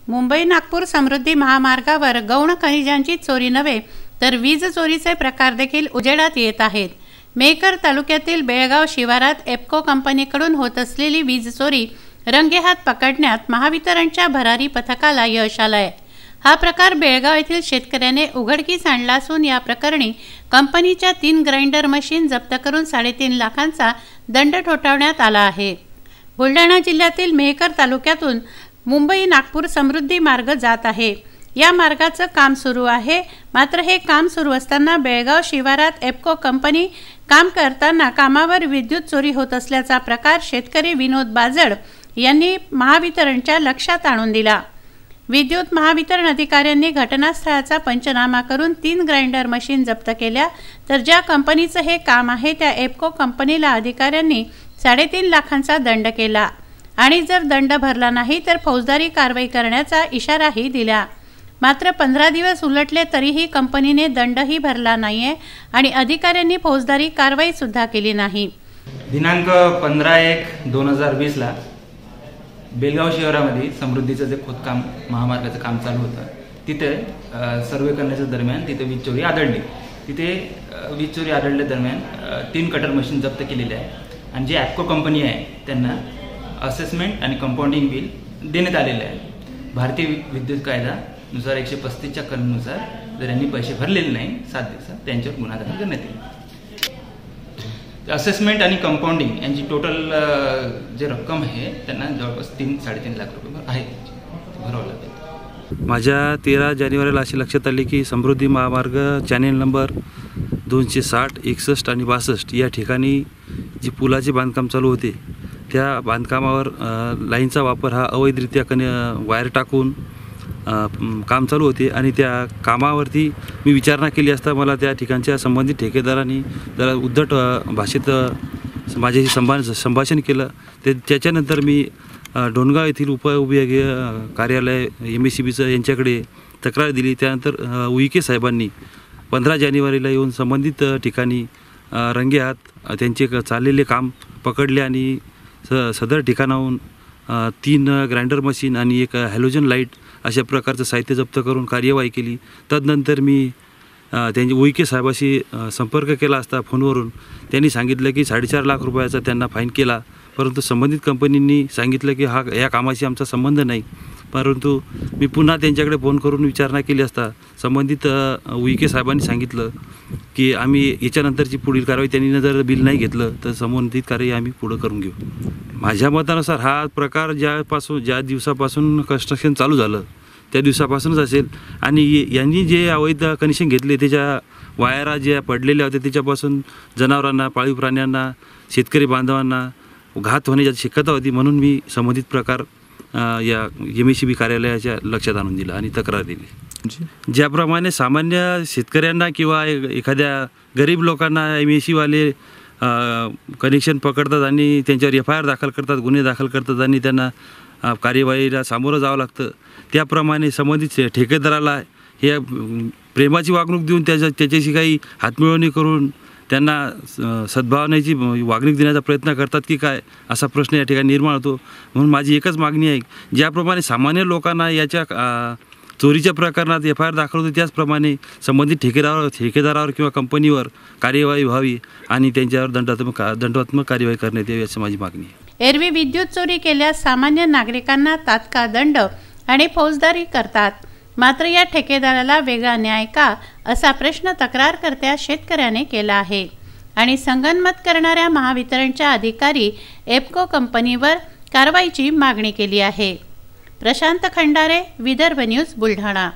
मुंबई नागपूर समृद्धी महामार्गावर गौण खनिजांची चोरी नव्हे तर वीज चोरीचे प्रकार देखील उजेडात येत आहेत। मेहकर तालुक्यातील बेळगाव शिवारात एप्को कंपनीकडून होत असलेली वीज चोरी रंगेहात पकडण्यात महावितरणच्या भरारी पथकाला यश आलंय। हा प्रकार बेळगाव येथील शेतकऱ्याने उघडकीस आणला असून या प्रकरणी कंपनीच्या 3 ग्राइंडर मशीन जप्त करून 3.5 लाखांचा दंड ठोठावण्यात आला आहे। बुलढाणा जिल्ह्यातील मेहकर तालुक्यातून मुंबई नागपूर समृद्धी मार्ग जात आहे। या मार्गाचं काम सुरू आहे, मात्र हे काम सुरू असताना बेळगाव शिवारात एप्को कंपनी काम करताना कामावर विद्युत चोरी होत असल्याचा प्रकार शेतकरी विनोद बाजड यांनी महावितरणच्या लक्षात आणून दिला। विद्युत महावितरण अधिकाऱ्यांनी घटनास्थळाचा पंचनामा करून 3 ग्राइंडर मशीन जप्त केल्या, तर ज्या कंपनीचं हे काम आहे त्या एप्को कंपनीला अधिकाऱ्यांनी 3.5 लाखांचा दंड केला आणि जर दंड भरला नाही तर फौजदारी कारवाई करण्याचा इशाराही दिला। मात्र 15 दिवस उलटले तरीही कंपनीने दंडही भरला नाहीये आणि अधिकाऱ्यांनी फौजदारी कारवाई सुद्धा केली नाही। दिनांक 15/1/2020 ला बेळगाव शहरामध्ये समृद्धीचं जे खोदकाम महामार्गाचं काम चालू होतं, तिथे सर्वे करण्याच्या दरम्यान तिथे वीज चोरी आढळली। तिथे वीज चोरी आढळल्या दरम्यान 3 कटर मशीन जप्त केलेले आहे आणि जे एप्को कंपनी आहे त्यांना असेसमेंट आणि कंपाऊंडिंग बिल देण्यात आलेले आहे। भारतीय विद्युत कायद्यानुसार 135च्या कलमानुसार जर यांनी पैसे भरलेले नाही 7 दिवसात त्यांच्यावर गुन्हा दाखल करण्यात येईल। असेसमेंट आणि कंपाऊंडिंग यांची टोटल जे रक्कम आहे त्यांना जवळपास 3-3.5 लाख रुपये आहे भरावं लागेल। माझ्या 13 जानेवारीला अशी लक्षात आली की समृद्धी महामार्ग चॅनेल नंबर 260, 61 आणि 62 या ठिकाणी जी पुलाचे बांधकाम चालू होते त्या बांधकामावर लाईनचा वापर हा अवैधरित्या वायर टाकून काम चालू होते आणि त्या कामावरती मी विचारणा केली असता मला त्या ठिकाणच्या संबंधित ठेकेदारांनी जरा उद्धट भाषेत माझ्याशी संभाषण केलं। त्याच्यानंतर मी डोणगाव येथील उपविभागीय कार्यालय MSEBचं यांच्याकडे तक्रार दिली। त्यानंतर उईके साहेबांनी 15 जानेवारीला येऊन संबंधित ठिकाणी रंगेहात त्यांचे चाललेले काम पकडले आणि सदर ठिकाणाहून 3 ग्राइंडर मशीन आणि 1 हॅलोजन लाईट अशा प्रकारचं साहित्य जप्त करून कार्यवाही केली। तदनंतर मी त्यांची उईके साहेबाशी संपर्क केला असता फोनवरून त्यांनी सांगितलं की 4.5 लाख रुपयाचा त्यांना फाईन केला, परंतु संबंधित कंपनींनी सांगितलं की या कामाशी आमचा संबंध नाही। परंतु मी पुन्हा त्यांच्याकडे फोन करून विचारणा केली असता संबंधित उईके साहेबांनी सांगितलं की आम्ही याच्यानंतरची पुढील कारवाई त्यांनी जर बिल नाही घेतलं तर संबंधित कार्यवाही आम्ही पुढं करून घेऊ। माझ्या मतानुसार हा प्रकार ज्या दिवसापासून कन्स्ट्रक्शन चालू झालं त्या दिवसापासूनच असेल आणि यांनी जे अवैध कनेक्शन घेतले त्याच्या वायरा ज्या पडलेल्या होत्या त्याच्यापासून जनावरांना, पाळीव प्राण्यांना, शेतकरी बांधवांना घात होण्याची शक्यता होती, म्हणून मी संबंधित प्रकार या MSEB कार्यालयाच्या लक्षात आणून दिला आणि तक्रार दिली। ज्याप्रमाणे सामान्य शेतकऱ्यांना किंवा एखाद्या गरीब लोकांना MSEBवाले कनेक्शन पकडतात आणि त्यांच्यावर FIR दाखल करतात, गुन्हे दाखल करतात आणि त्यांना कार्यवाहीला सामोरं जावं लागतं, त्याप्रमाणे संबंधित ठेकेदाराला हे प्रेमाची वागणूक देऊन त्याच्याशी काही हातमिळवणी करून त्यांना सद्भावनेची वागणूक देण्याचा प्रयत्न करतात की काय असा प्रश्न या ठिकाणी निर्माण होतो। म्हणून माझी एकच मागणी आहे, ज्याप्रमाणे सामान्य लोकांना याच्या चोरीच्या प्रकरणात FIR दाखल होते त्याचप्रमाणे संबंधित ठेकेदारावर किंवा कंपनीवर कार्यवाही व्हावी आणि त्यांच्यावर दंडात्मक कार्यवाही करण्यात यावी अशी माझी मागणी आहे। एरवी विद्युत चोरी केल्यास सामान्य नागरिकांना तात्काळ दंड आणि फौजदारी करतात, मात्र या ठेकेदाराला वेगळा न्याय का असा प्रश्न तक्रारकर्त्या शेतकऱ्याने केला आहे आणि संगनमत करणाऱ्या महावितरणच्या अधिकारी एप्को कंपनीवर कारवाईची मागणी केली आहे। प्रशांत खंडारे, विदर्भ न्यूज, बुलढाणा।